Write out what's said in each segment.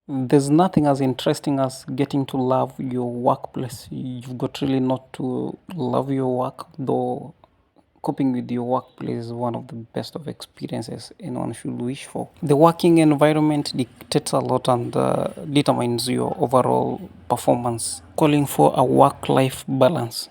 There's nothing as interesting as getting to love your workplace. You've got really not to love your work, though coping with your workplace is one of the best of experiences anyone should wish for. The working environment dictates a lot and determines your overall performance, calling for a work-life balance.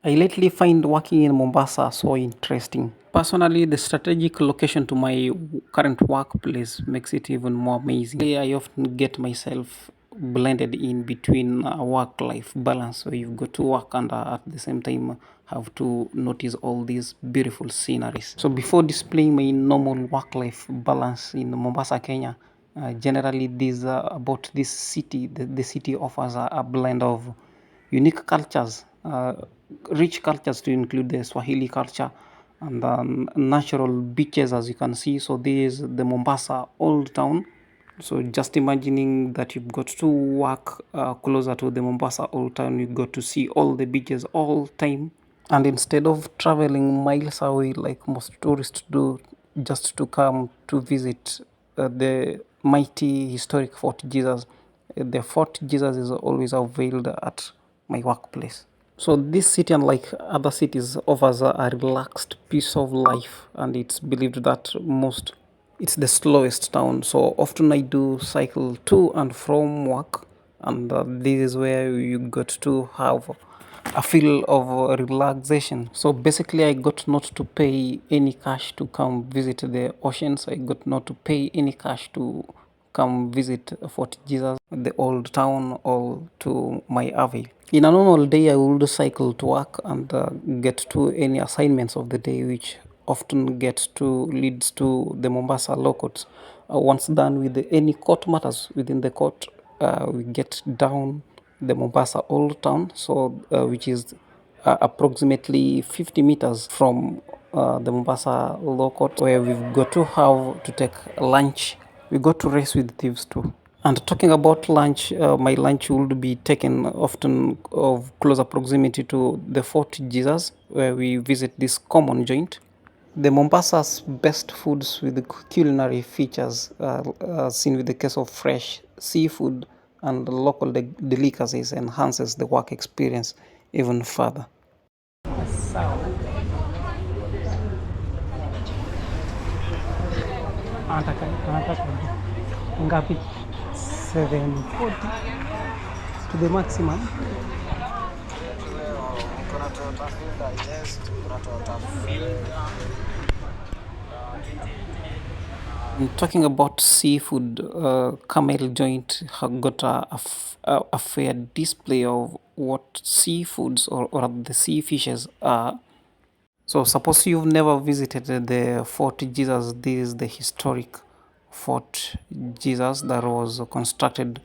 I lately find working in Mombasa so interesting. Personally, the strategic location to my current workplace makes it even more amazing. I often get myself blended in between a work-life balance where you've got to work and at the same time have to notice all these beautiful sceneries. So before displaying my normal work-life balance in Mombasa, Kenya, generally this about this city, the city offers a blend of unique cultures, rich cultures to include the Swahili culture and natural beaches as you can see. So this is the Mombasa Old Town. So just imagining that you've got to walk closer to the Mombasa Old Town, you got to see all the beaches all time. And instead of traveling miles away like most tourists do just to come to visit the mighty historic Fort Jesus, the Fort Jesus is always unveiled at my workplace. So this city, unlike other cities, offers a relaxed piece of life, and it's believed that most it's the slowest town. So often I do cycle to and from work, and this is where you got to have a feel of relaxation. So basically, I got not to pay any cash to come visit the oceans. I got not to pay any cash to come visit Fort Jesus, the old town, or to my avail. In a normal day, I would cycle to work and get to any assignments of the day, which often gets to leads to the Mombasa law courts. Once done with any court matters within the court, we get down the Mombasa Old Town, so which is approximately 50 meters from the Mombasa Law Court, where we've got to have to take lunch. We got to race with thieves too. And talking about lunch, my lunch would be taken often of closer proximity to the Fort Jesus, where we visit this common joint. The Mombasa's best foods with the culinary features seen with the case of fresh seafood and local delicacies enhances the work experience even further. Sawa. Anataka ngapi? 740 to the maximum. Talking about seafood, Camel Joint have got a fair display of what seafoods or the sea fishes are. So suppose you've never visited the Fort Jesus. This is the historic Fort Jesus that was constructed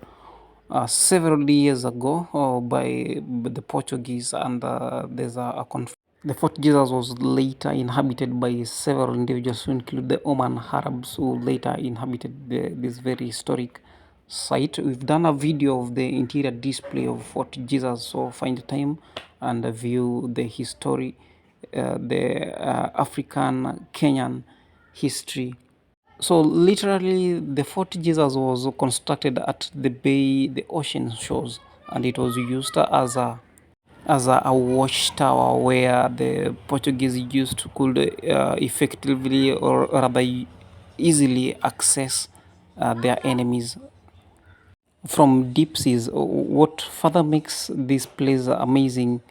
several years ago by the Portuguese, and the Fort Jesus was later inhabited by several individuals who include the Oman Arabs who later inhabited this very historic site. We've done a video of the interior display of Fort Jesus, so find time and view the history, the African Kenyan history. So literally, the Fort Jesus was constructed at the bay, the ocean shores, and it was used as a watchtower where the Portuguese used to could effectively or rather easily access their enemies from deep seas. What further makes this place amazing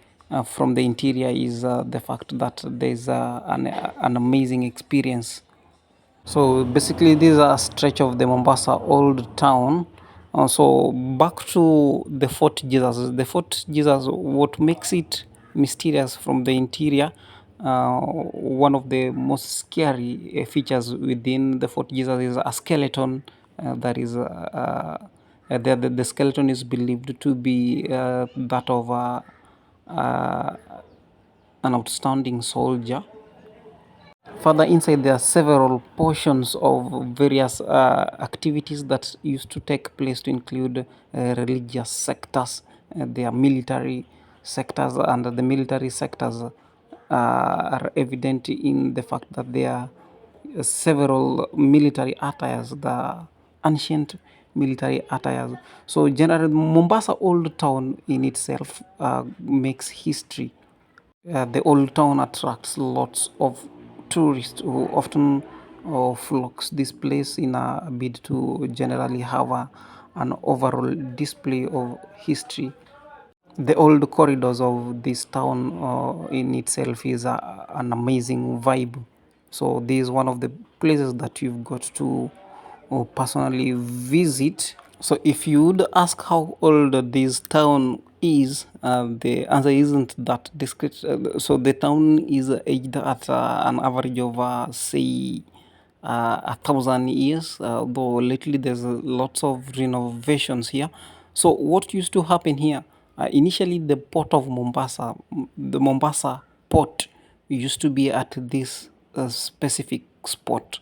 from the interior is the fact that there's an amazing experience. So basically, this is a stretch of the Mombasa Old Town. So back to the Fort Jesus. The Fort Jesus, what makes it mysterious from the interior, one of the most scary features within the Fort Jesus is a skeleton that is the skeleton is believed to be that of uh, an outstanding soldier. Further inside, there are several portions of various activities that used to take place to include religious sectors, there are military sectors, and the military sectors are evident in the fact that there are several military attires, the ancient military attires. So generally, Mombasa Old Town in itself makes history. The old town attracts lots of tourists who often flocks this place in a bid to generally have an overall display of history. The old corridors of this town in itself is an amazing vibe. So this is one of the places that you've got to personally visit. So if you would ask how old this town is, the answer isn't that discreet. So the town is aged at an average of say 1,000 years, though lately there's lots of renovations here. So what used to happen here? Initially, the port of Mombasa, the Mombasa port, used to be at this specific spot,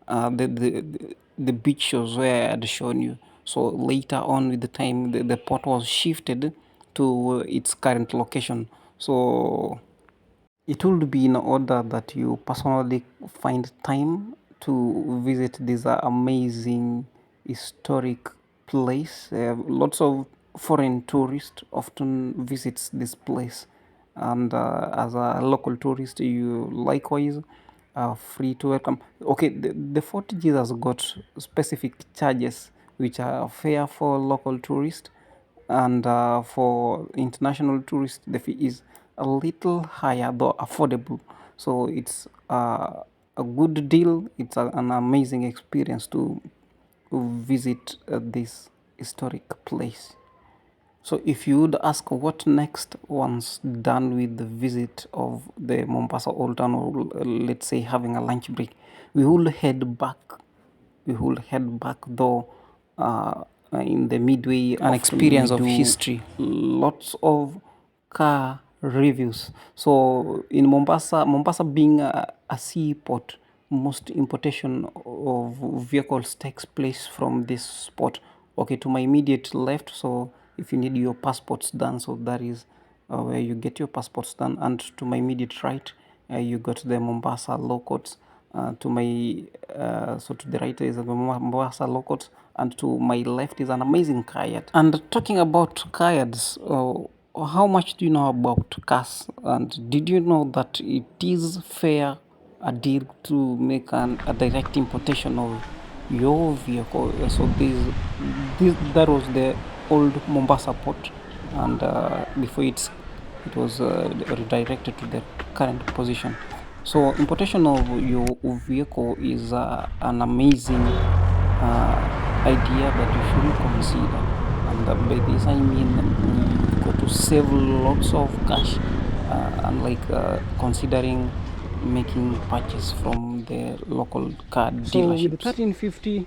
the beach shows where I had shown you. So later on, with the time, the port was shifted to its current location. So it would be in order that you personally find time to visit this amazing historic place. Lots of foreign tourists often visits this place, and as a local tourist, you likewise are free to welcome. Okay, the Fort Jesus got specific charges which are fair for local tourists, and for international tourists the fee is a little higher though affordable. So it's a good deal. It's an amazing experience to visit this historic place. So if you would ask what next once done with the visit of the Mombasa Old Town, or let's say having a lunch break, we will head back. We will head back though in the midway an experience of history. Lots of car reviews. So in Mombasa, Mombasa being a seaport, most importation of vehicles takes place from this spot. Okay, to my immediate left, so if you need your passports done, so that is where you get your passports done. And to my immediate right, you got the Mombasa law courts. To my so to the right is the Mombasa law courts, and to my left is an amazing kayak. And talking about kayaks, how much do you know about cars? And did you know that it is fair a deal to make a direct importation of your vehicle? So this that was the old Mombasa port, and before it was redirected to the current position. So importation of your vehicle is an amazing idea that you should consider. And by this I mean you got to save lots of cash, unlike considering making purchase from the local car dealership. So with 1350